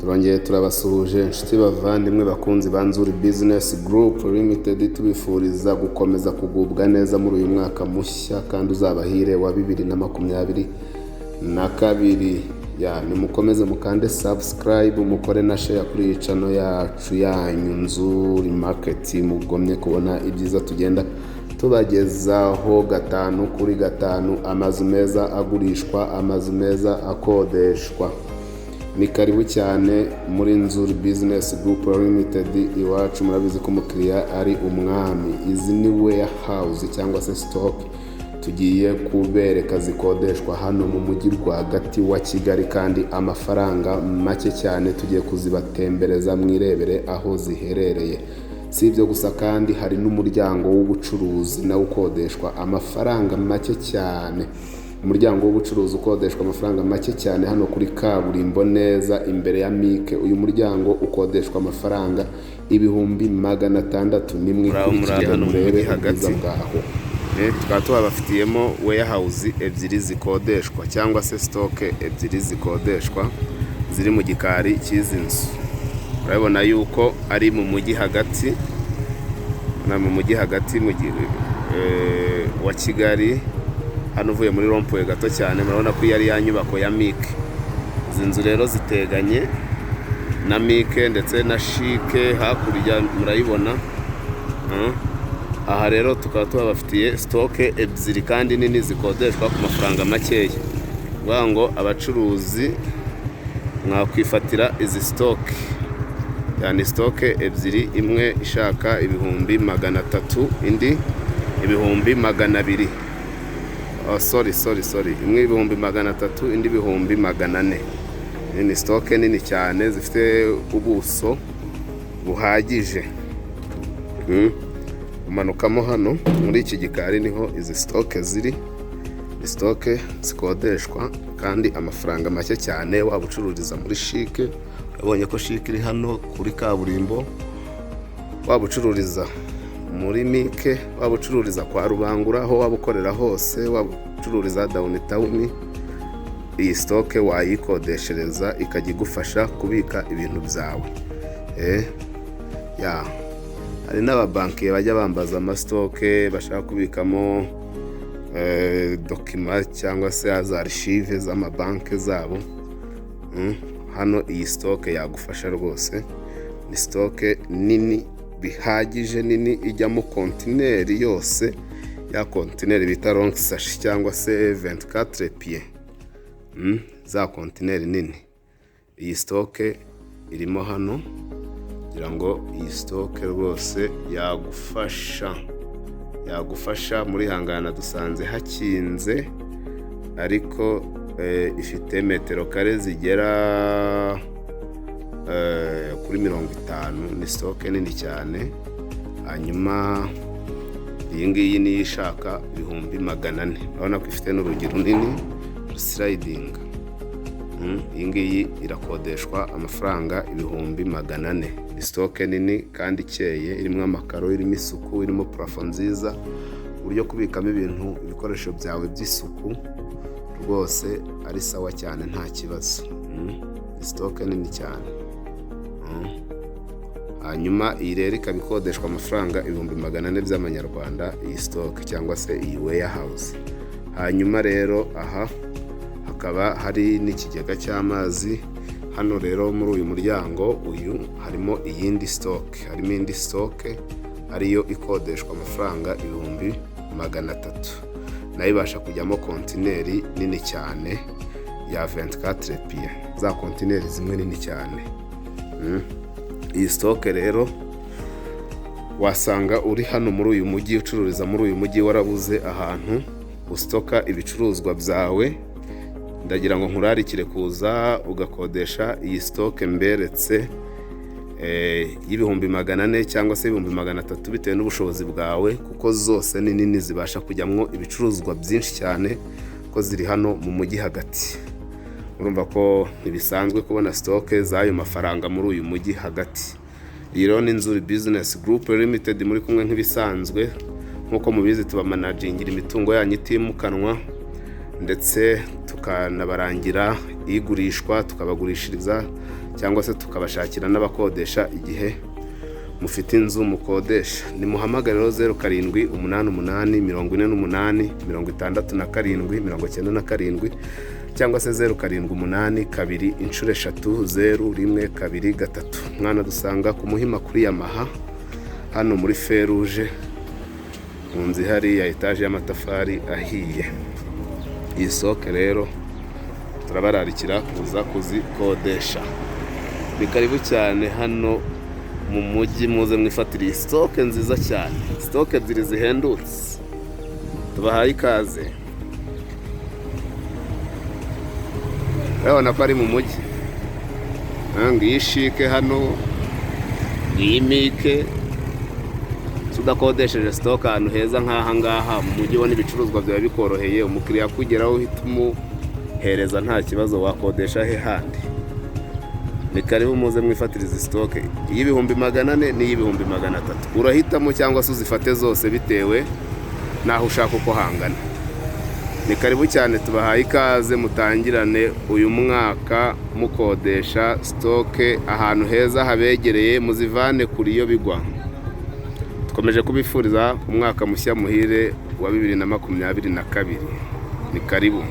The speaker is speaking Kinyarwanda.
Turongeye turabasuhuje inshuti bavandimwe bakunzi banzuri business group limited, tubifuriza gukomeza kugubwa neza muri uyu mwaka mushya kandi uzabahire wa 2022. Nimukomeze mukande subscribe, mukore na share kuri iyi channel yacu yanyu Nzuri Market, mugomye kubona ibyiza tugenda tubagezaho gatanu kuri gatanu, amazu meza agurishwa, amazu meza akodeshwa. Ni karibu cyane muri Nzuri Business Group Limited. Iwacu murabizi ko umukiriya ari umwami. Izi ni warehouse cyangwa se stock tugiye kubereka zikodeshwa hano mu mujyi rwagati wa Kigali, kandi amafaranga make cyane. Tugiye kuzibatembereza mwirebere aho ziherereye. Si ibyo gusa kandi hari n'umuryango w'ubucuruzi nawo ukodeshwa amafaranga make cyane. Umuryango w'ubucuruzi ukodeshwa amafaranga make cyane hano kuri kaburimbo neza imbere ya Mike. Uyu muryango ukodeshwa amafaranga 600,000. Ni mwikurikire hano murebe hagati ngaho. Tukaba tubafitiyemo warehouse ebyiri zikodeshwa cyangwa se stock ebyiri zikodeshwa ziri mu gikari cy'izi nzu. Urabona yuko ari mu mujyi hagati, na mu mujyi hagati wa Kigali. Hano uvuye muri rompoye gato cyane murabona ko yari ya nyubako ya Mike. Izi nzu rero ziteganye na Mike ndetse na Shike hakurya murayibona. Aha rero tukaba tubafitiye stock ebyiri kandi nini zikodeshwa ku mafaranga makeya. Vuga ngo abacuruzi mwakwifatira izi stock, yani stock ebyiri, imwe ishaka 300,000, indi 200,000. Sorry, imwe 300,000, indi 400,000. Ni stock nini cyane zifite ubuso buhagije. Umanukamo hano muri iki gikari niho izi stock ziri. Stock zikodeshwa kandi amafaranga make cyane. Wabucururiza muri Shike, urabonye ko Shike iri hano kuri kaburimbo. Wabucururiza muri Mike, wabucururiza kwa Rubangura, aho wabukorera hose, wabucururiza downtown. Iyi stock wayikodeshereza ikagigufasha kubika ibintu byawe. Hari n'ababanki bajya bambaza ama stock bashaka kubikamo document cyangwa se za archive z'amabanki zabo. Hano iyi stock yagufasha rwose. Ni stock nini bihagije, nini ijyamo kontineri yose, ya kontineri bita long sash cyangwa se 24 pieds. Za kontineri nini. Iyi stock irimo hano, kugira ngo iyi stock rwose yagufasha muri hangana. Dusanze hakinze ariko ifite metero kare zigera kuri 50. Ni stock nini cyane. Hanyuma iyi ngiyi ni ishaka 400,000. Urabona ko ifite n'urugi runini sliding. Iyi ngiyi irakodeshwa amafaranga 400,000. Ni stock nini kandi ikeye, irimo amakaro, irimo isuku, irimo plafond nziza, uburyo kubikamo ibikoresho byawe by'isuku rwose ari sawa cyane, nta kibazo. Ni stock nini cyane. Hanyuma iyi rero ikabikodeshwa amafaranga 400,000 by'amanyarwanda, iyi stock cyangwa se iyi warehouse. Hanyuma rero aha hakaba hari n'ikigega cy'amazi. Hano rero muri uyu muryango uyu harimo iyindi stock, harimo indi stock ariyo ikodeshwa amafaranga 300,000. nayo ibasha kujyamo kontineri nini cyane ya 24 pieds. Za kontineri zimwe nini cyane. Iyi stock rero wasanga uri hano muri uyu mujyi, ucururiza muri uyu mujyi, warabuze ahantu ustoka ibicuruzwa byawe. Ndagira ngo nkurarikire kuza ugakodesha iyi stock mberetse y'400,000 cyangwa se 300,000 bitewe n'ubushobozi bwawe, kuko zose ni nini zibasha kujyamwo ibicuruzwa byinshi cyane, ko ziri hano mu mujyi hagati. Urumva ko ntibisanzwe kubona stock z'ayo mafaranga muri uyu mujyi hagati. Iyi rero ni Nzuri Business Group Limited muri kumwe nk'ibisanzwe. Nkuko mubizi tuba managingira imitungo yanyu itimukanwa ndetse tukanabarangira igurishwa, tukabagurishiriza cyangwa se tukabashakira n'abakodesha igihe mufite inzu mukodesha. Nimuhamagare rero 0788486797 cyangwa se 0782 mwana dusanga ku Muhima kuri Yamaha hano muri Feruje mu nzu ihari ya etaje y'amatafari ahiye. Iyi soke rero turabararikira kuza kuzikodesha. Ni karibu cyane hano mu mujyi, muze mwifatira iyi stoke nziza cyane, stoke ebyiri zihendutse. Tubahaye ikaze. Urabona ko ari mu mujyi, ngiyi shike hano, ngiyi mike. Tudakodesheje stoke ahantu heza nk'aha ngaha mu mujyi, ubona ibicuruzwa byawe bikoroheye, umukiriya kugeraho uhita umuhereza nta kibazo, wakodesha he handi. Ni karibu muze mwifatira izi stoke y'ibihumbi 400 n'iy'ibihumbi 300. Urahitamo cyangwa se uzifate zose bitewe naho ushaka uko hangana. Ni karibu cyane, tubahaye ikaze mutangirane uyu mwaka mukodesha stoke ahantu heza habegereye, muzivane kuri yo bigwa. Dukomeje kubifuriza umwaka mushya muhire wa 2022. Ni karibu.